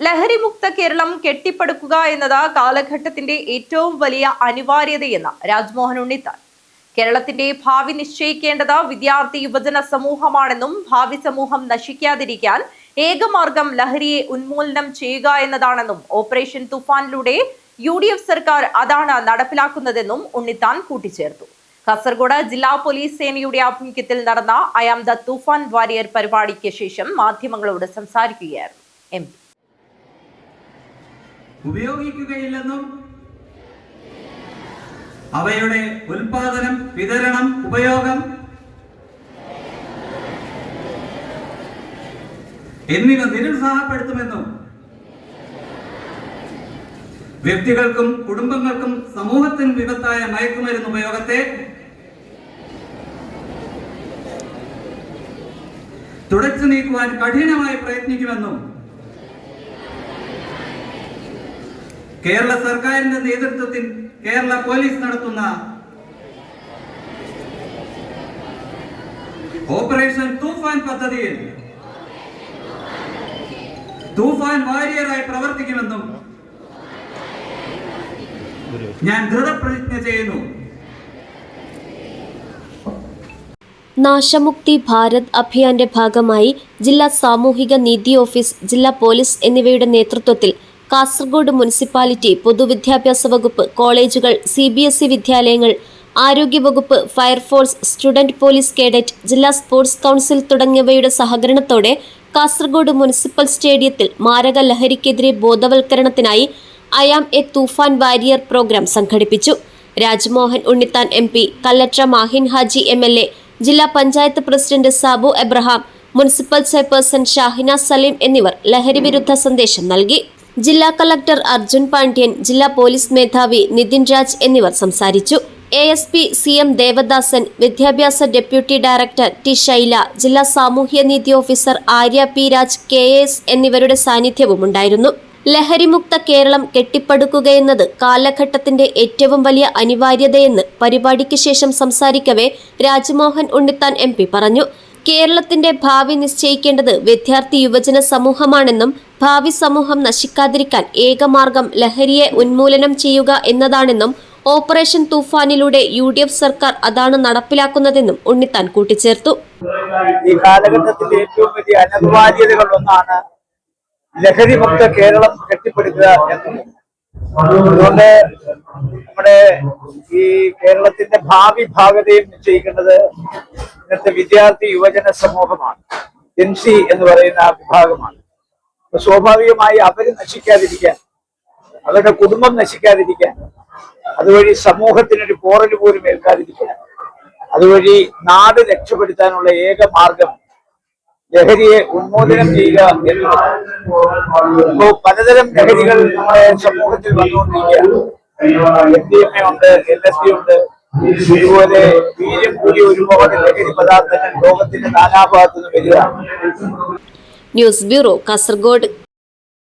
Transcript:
ലഹരിമുക്ത കേരളം കെട്ടിപ്പടുക്കുക എന്നത് കാലഘട്ടത്തിന്റെ ഏറ്റവും വലിയ അനിവാര്യതയെന്ന് രാജ്മോഹൻ ഉണ്ണിത്താൻ. കേരളത്തിന്റെ ഭാവി നിശ്ചയിക്കേണ്ടത് വിദ്യാർത്ഥി യുവജന സമൂഹമാണെന്നും ഭാവി സമൂഹം നശിക്കാതിരിക്കാൻ ഏകമാർഗം ലഹരിയെ ഉന്മൂലനം ചെയ്യുക എന്നതാണെന്നും ഓപ്പറേഷൻ തുഫാനിലൂടെ UDF സർക്കാർ അതാണ് നടപ്പിലാക്കുന്നതെന്നും ഉണ്ണിത്താൻ കൂട്ടിച്ചേർത്തു. കാസർഗോഡ് ജില്ലാ പോലീസ് സേനയുടെ ആഭിമുഖ്യത്തിൽ നടന്ന I am the Toofan Warrier പരിപാടിക്ക് ശേഷം മാധ്യമങ്ങളോട് സംസാരിക്കുകയായിരുന്നു MP. ഉപയോഗിക്കുകയില്ലെന്നും അവയുടെ ഉൽപാദനം, വിതരണം, ഉപയോഗം എന്നിവ നിരുത്സാഹപ്പെടുത്തുമെന്നും വ്യക്തികൾക്കും കുടുംബങ്ങൾക്കും സമൂഹത്തിനും വിപത്തായ മയക്കുമരുന്ന് ഉപയോഗത്തെ തുടച്ചു നീക്കുവാൻ കഠിനമായി പ്രയത്നിക്കുമെന്നും കേരള സർക്കാരിന്റെ നേതൃത്വത്തിൽ കേരള പോലീസ് നടത്തുന്ന ഓപ്പറേഷൻ തൂഫാൻ പദ്ധതിയിൽ തൂഫാൻ വാരിയറായി പ്രവർത്തിക്കുമെന്നും ഞാൻ ദൃഢപ്രതിജ്ഞ ചെയ്യുന്നു. നാശമുക്തി ഭാരത് അഭിയാന്റെ ഭാഗമായി ജില്ലാ സാമൂഹിക നീതി ഓഫീസ്, ജില്ലാ പോലീസ് എന്നിവയുടെ നേതൃത്വത്തിൽ കാസർഗോഡ് മുനിസിപ്പാലിറ്റി, പൊതുവിദ്യാഭ്യാസ വകുപ്പ്, കോളേജുകൾ, CBSE വിദ്യാലയങ്ങൾ, ആരോഗ്യവകുപ്പ്, ഫയർഫോഴ്സ്, സ്റ്റുഡന്റ് പോലീസ് കേഡറ്റ്, ജില്ലാ സ്പോർട്സ് കൗൺസിൽ തുടങ്ങിയവയുടെ സഹകരണത്തോടെ കാസർഗോഡ് മുനിസിപ്പൽ സ്റ്റേഡിയത്തിൽ മാരക ലഹരിക്കെതിരെ ബോധവൽക്കരണത്തിനായി I am a toofan warrior program സംഘടിപ്പിച്ചു. രാജ്മോഹൻ ഉണ്ണിത്താൻ MP, കല്ലട്ര മാഹിൻ ഹാജി MLA, ജില്ലാ panchayat president Sabu Abraham, municipal chairperson Shahina Saleem എന്നിവർ ലഹരി വിരുദ്ധ സന്ദേശം നൽകി. ജില്ലാ കളക്ടർ അർജുൻ പാണ്ഡ്യൻ, ജില്ലാ പോലീസ് മേധാവി നിതിൻ രാജ് എന്നിവർ സംസാരിച്ചു. ASP CM ദേവദാസൻ, വിദ്യാഭ്യാസ ഡെപ്യൂട്ടി ഡയറക്ടർ T ശൈല, ജില്ലാ സാമൂഹ്യനീതി officer Arya P Raj KAS എന്നിവരുടെ സാന്നിധ്യവും ഉണ്ടായിരുന്നു. ലഹരിമുക്ത കേരളം കെട്ടിപ്പടുക്കുകയെന്നത് കാലഘട്ടത്തിന്റെ ഏറ്റവും വലിയ അനിവാര്യതയെന്ന് പരിപാടിക്ക് ശേഷം സംസാരിക്കവേ രാജ്മോഹൻ ഉണ്ണിത്താൻ MP പറഞ്ഞു. കേരളത്തിന്റെ ഭാവി നിശ്ചയിക്കേണ്ടത് വിദ്യാർത്ഥി യുവജന സമൂഹമാണെന്നും ഭാവി സമൂഹം നശിക്കാതിരിക്കാൻ ഏകമാർഗം ലഹരിയെ ഉന്മൂലനം ചെയ്യുക എന്നതാണെന്നും ഓപ്പറേഷൻ തൂഫാനിലൂടെ UDF സർക്കാർ അതാണ് നടപ്പിലാക്കുന്നതെന്നും ഉണ്ണിത്താൻ കൂട്ടിച്ചേർത്തു. ഈ കാലഘട്ടത്തിന്റെ ഏറ്റവും വലിയ അനിവാര്യതകളിലൊന്നാണ് ലഹരിമുക്ത കേരളം കെട്ടിപ്പടുക്കുക എന്നത്. അതുകൊണ്ട് നമ്മുടെ ഈ കേരളത്തിന്റെ ഭാഗതയും നിശ്ചയിക്കേണ്ടത് ഇന്നത്തെ വിദ്യാർത്ഥി യുവജന സമൂഹമാണ്. NC എന്ന് പറയുന്ന ആ വിഭാഗമാണ്. സ്വാഭാവികമായി അവര് നശിക്കാതിരിക്കാൻ, അവരുടെ കുടുംബം നശിക്കാതിരിക്കാൻ, അതുവഴി സമൂഹത്തിനൊരു പോറൽ പോലും ഏൽക്കാതിരിക്കാൻ, അതുവഴി നാട് രക്ഷപ്പെടുത്താനുള്ള ഏക മാർഗം ലഹരിയെ ഉന്മൂലനം ചെയ്യുക എന്നുള്ളതാണ്. ഇപ്പോ പലതരം ലഹരികൾ നമ്മുടെ സമൂഹത്തിൽ വന്നുകൊണ്ടിരിക്കുകയാണ്. MDMA ഉണ്ട്, LSD ഉണ്ട്, ഇതുപോലെ വീര്യം കൂടി ഒരുപാട് ലഹരി പദാർത്ഥങ്ങൾ ലോകത്തിന്റെ നാനാഭാഗത്തു നിന്ന് വരികയാണ്. News bureau, Kasaragod.